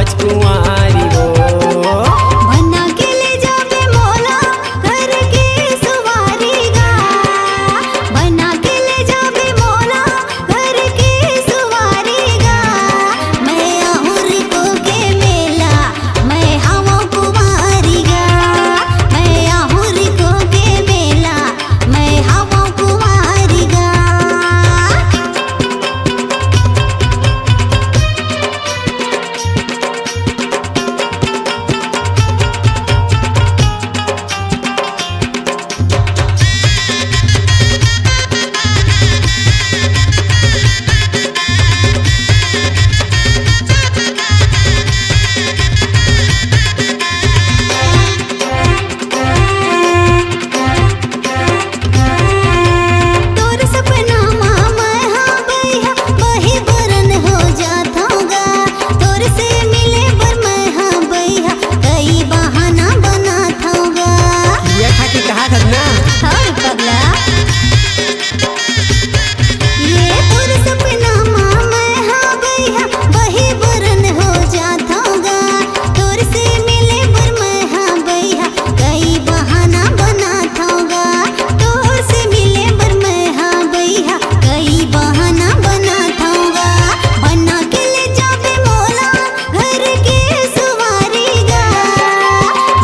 पाँच कुंवारी हो। बना के ले जाबे मोला घर के सवारी गा, बना के ले जाबे मोला घर के सवारी गा। मैं आहुर को के मेला मैं हवा कुमारी गा, मैं आहुर को के मेला मैं हवा कुमारी गा। तोर सपना मैं हाँ बैहा बही बरन हो जाथाऊंगा, तोर से मिले बर मैं हाँ बैहा कई बहाना बनाथाऊंगा। ये खाती कहा था ना हर पगला ये तोर सपना मैं हाँ बैहा बही बरन हो जाथाऊंगा, तोर से मिले बर मैं हाँ बैहा कई बहाना बनाथाऊंगा, तोर से मिले बर मैं हाँ बैहा कई बहाना बनाथाऊंगा। बना के ले जाबे मोला घर के सवारी गा,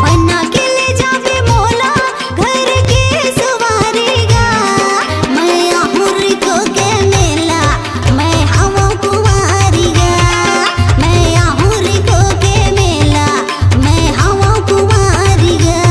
बना के ले जाबे मोला घर के सवारी गा। मैं आहुर को के मेला मैं हवा कुमारी गा, मैं आहुर को के मेला मैं हवा कुमारी गा।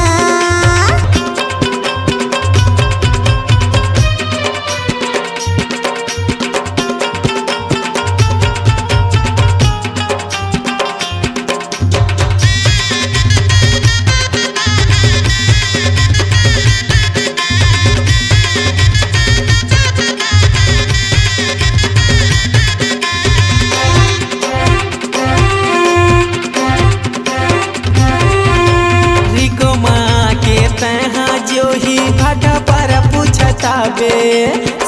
रिको माँ के तहा जो ही भाटा पर पूछता बे,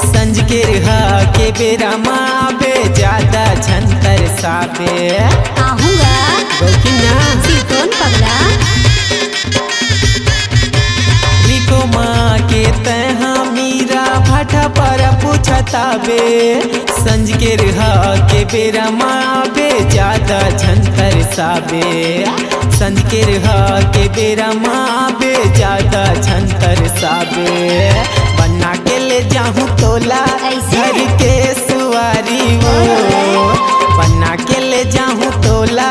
संज के रहा के बेरा माँ बे ज्यादा झंतर साबे। आहूंगा बोलती ना सीतोन पगला रिको माँ के तहा मीरा भाटा पर पूछता बे, संज के रहा के बेरा माँ बे ज्यादा झंतर साबे। संज के रहा के बेरा माँ बे ज्यादा झंतर साबे। बना के ले जाहूँ तोला ऐसे? घर के सवारी वो, बना के ले जाहूँ तोला